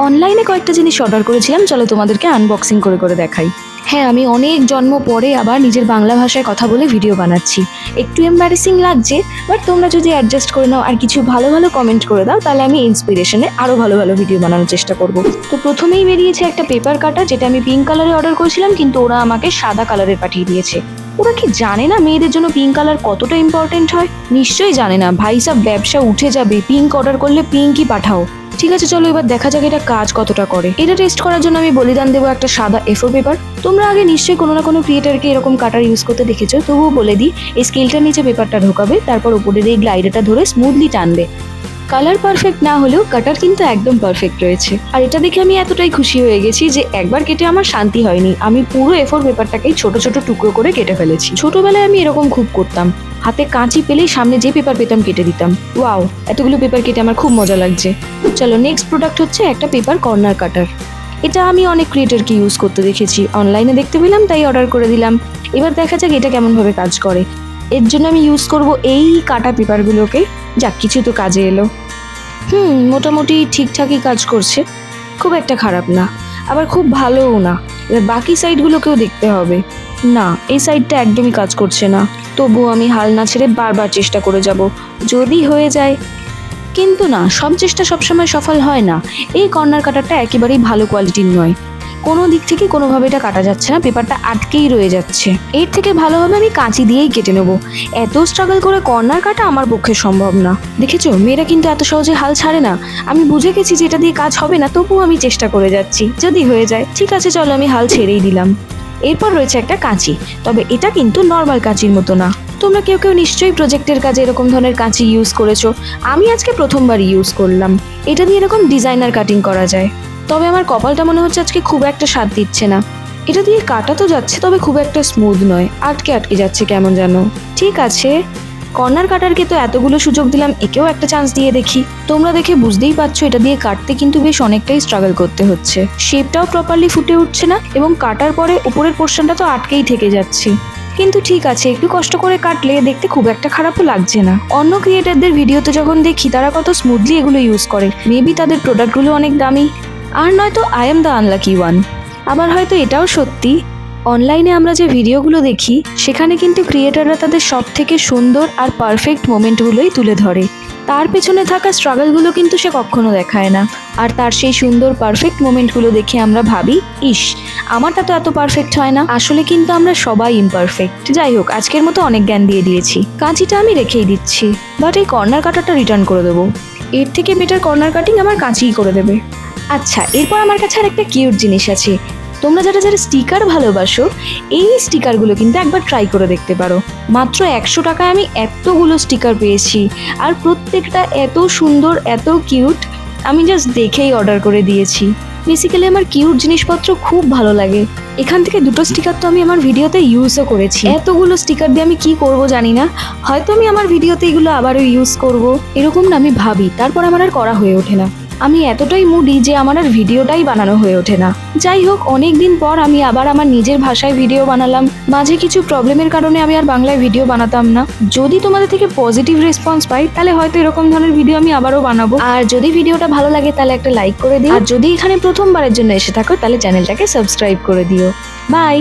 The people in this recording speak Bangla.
অনলাইনে কয়েকটা জিনিস অর্ডার করেছিলাম, চলো তোমাদেরকে আনবক্সিং করে করে দেখাই। হ্যাঁ, আমি অনেক জন্ম পরে আবার নিজের বাংলা ভাষায় কথা বলে ভিডিও বানাচ্ছি। একটু এম্বারেসিং লাগছে, বাট তোমরা যদি অ্যাডজাস্ট করে নাও আর কিছু ভালো ভালো কমেন্ট করে দাও, তাহলে আমি ইন্সপিরেশনে আরও ভালো ভালো ভিডিও বানানোর চেষ্টা করব। তো প্রথমেই বেরিয়েছে একটা পেপার কাটার, যেটা আমি পিঙ্ক কালারে অর্ডার করেছিলাম, কিন্তু ওরা আমাকে সাদা কালারের পাঠিয়ে দিয়েছে। ওরা কি জানে না মেয়েদের জন্য পিঙ্ক কালার কতটা ইম্পর্টেন্ট হয়? নিশ্চয়ই জানে না। ভাই সব ব্যবসা উঠে যাবে, পিঙ্ক অর্ডার করলে পিঙ্কই পাঠাও। ঠিক আছে, চলো এবার দেখা যাক এটা কাজ কতটা করে। এটা টেস্ট করার জন্য আমি বলিদান দেবো একটা সাদা A4 পেপার। তোমরা আগে নিশ্চয়ই কোনো না কোনো ক্রিয়েটারকে এরকম কাটার ইউজ করতে দেখেছো, তবুও বলে দিই, এই স্কেলটার নিচে পেপারটা ঢোকাবে, তারপর উপরের এই গ্লাইডারটা ধরে স্মুথলি টানবে। কালার পারফেক্ট না হলেও কাটার কিন্তু একদম পারফেক্ট রয়েছে। আর এটা দেখে আমি এতটাই খুশি হয়ে গেছি যে একবার কেটে আমার শান্তি হয়নি। আমি পুরো A4 পেপারটাকেই ছোট ছোট টুকরো করে কেটে ফেলেছি। ছোটবেলায় আমি এরকম খুব করতাম, হাতে কাঁচি পেলেই সামনে যে পেপার পেতাম কেটে দিতাম। ওয়াও, এতগুলো পেপার কেটে আমার খুব মজা লাগছে। চলো, নেক্সট প্রোডাক্ট হচ্ছে একটা পেপার কর্নার কাটার। এটা আমি অনেক ক্রিয়েটরকে ইউজ করতে দেখেছি, অনলাইনে দেখতে পেলাম তাই অর্ডার করে দিলাম। এবার দেখা যাক এটা কেমনভাবে কাজ করে। এর জন্য আমি ইউজ করব এই কাটা পেপারগুলোকে। যাক, কিছু তো কাজে এলো। মোটামুটি ঠিকঠাকই কাজ করছে, খুব একটা খারাপ না, আবার খুব ভালোও না। এবার বাকি সাইডগুলোকেও দেখতে হবে। না, এই সাইডটা একদমই কাজ করছে না। তবুও আমি হাল না ছেড়ে বারবার চেষ্টা করে যাব, যদি হয়ে যায়। কিন্তু না, সব চেষ্টা সবসময় সফল হয় না। এই কর্নার কাটারটা একেবারেই ভালো কোয়ালিটির নয়, কোনো দিক থেকে কোনোভাবে এটা কাটা যাচ্ছে না, পেপারটা আটকেই রয়ে যাচ্ছে। এর থেকে ভালো হবে আমি কাঁচি দিয়েই কেটে নেবো। এত স্ট্রাগল করে কর্নার কাটা আমার পক্ষে সম্ভব না। দেখেছো, মেয়েরা কিন্তু এত সহজে হাল ছাড়ে না। আমি বুঝে গেছি যে এটা দিয়ে কাজ হবে না, তবুও আমি চেষ্টা করে যাচ্ছি, যদি হয়ে যায়। ঠিক আছে, চলো আমি হাল ছেড়েই দিলাম। এরপর রয়েছে একটা কাঁচি, তবে এটা কিন্তু নর্মাল কাঁচির মতো না। তোমরা কেউ কেউ নিশ্চয়ই প্রজেক্টের কাজে এরকম ধরনের কাঁচি ইউজ করেছো, আমি আজকে প্রথমবার ইউজ করলাম। এটা দিয়ে এরকম ডিজাইনার কাটিং করা যায়। তবে আমার কপালটা মনে হচ্ছে আজকে খুব একটা স্বাদ দিচ্ছে না। এটা দিয়ে কাটা তো যাচ্ছে, তবে খুব একটা স্মুথ নয়, আটকে আটকে যাচ্ছে কেমন যেন। ঠিক আছে, কর্নার কাটারকে তো এতগুলো সুযোগ দিলাম, একেও একটা চান্স দিয়ে দেখি। তোমরা দেখে বুঝতেই পারছো এটা দিয়ে কাটতে কিন্তু বেশ অনেকটাই স্ট্রাগল করতে হচ্ছে। শেপটাও প্রপারলি ফুটে উঠছে না, এবং কাটার পরে উপরের পোর্শনটা তো আটকেই থেকে যাচ্ছে। কিন্তু ঠিক আছে, একটু কষ্ট করে কাটলে দেখতে খুব একটা খারাপও লাগছে না। অন্য ক্রিয়েটারদের ভিডিওতে যখন দেখি তারা কত স্মুথলি এগুলো ইউজ করে, মেবি তাদের প্রোডাক্টগুলো অনেক দামি, আর নয়তো I am the unlucky one. আবার হয়তো এটাও সত্যি, অনলাইনে আমরা যে ভিডিওগুলো দেখি সেখানে কিন্তু ক্রিয়েটাররা তাদের সব থেকে সুন্দর আর পারফেক্ট মোমেন্টগুলোই তুলে ধরে। তার পেছনে থাকা স্ট্রাগলগুলো কিন্তু সে কখনো দেখায় না। আর তার সেই সুন্দর পারফেক্ট মোমেন্টগুলো দেখে আমরা ভাবি, ইস, আমারটা তো এত পারফেক্ট হয় না। আসলে কিন্তু আমরা সবাই ইমপারফেক্ট। যাই হোক, আজকের মতো অনেক জ্ঞান দিয়ে দিয়েছি, কাঁচিটা আমি রেখেই দিচ্ছি, বাট এই কর্নার কাটারটা রিটার্ন করে দেবো। এর থেকে বেটার কর্নার কাটিং আমার কাঁচিই করে দেবে। আচ্ছা, এরপর আমার কাছে আর একটা কিউট জিনিস আছে। তোমরা যারা যারা স্টিকার ভালোবাসো, এই স্টিকারগুলো কিন্তু একবার ট্রাই করে দেখতে পারো। মাত্র 100 টাকায় আমি এতগুলো স্টিকার পেয়েছি, আর প্রত্যেকটা এত সুন্দর, এত কিউট, আমি জাস্ট দেখেই অর্ডার করে দিয়েছি। বেসিক্যালি আমার কিউট জিনিসপত্র খুব ভালো লাগে। এখান থেকে দুটো স্টিকার তো আমি আমার ভিডিওতে ইউজও করেছি। এতগুলো স্টিকার দিয়ে আমি কি করব জানি না, হয়তো আমি আমার ভিডিওতে এগুলো আবারও ইউজ করব, এরকম না আমি ভাবি, তারপর আমার আর করা হয়ে ওঠে না। আমি এতটাই মুডি যে আমার আর ভিডিওটাই বানানো হয়ে ওঠে না। যাই হোক, অনেক দিন পর আমি আবার আমার নিজের ভাষায় ভিডিও বানালাম। মাঝে কিছু প্রবলেমের কারণে আমি আর বাংলায় ভিডিও বানাতাম না। যদি তোমাদের থেকে পজিটিভ রেসপন্স পাই, তাহলে হয়তো এরকম ধরনের ভিডিও আমি আবারও বানাবো। আর যদি ভিডিওটা ভালো লাগে তাহলে একটা লাইক করে দিও, আর যদি এখানে প্রথমবারের জন্য এসে থাকো তাহলে চ্যানেলটাকে সাবস্ক্রাইব করে দিও। বাই।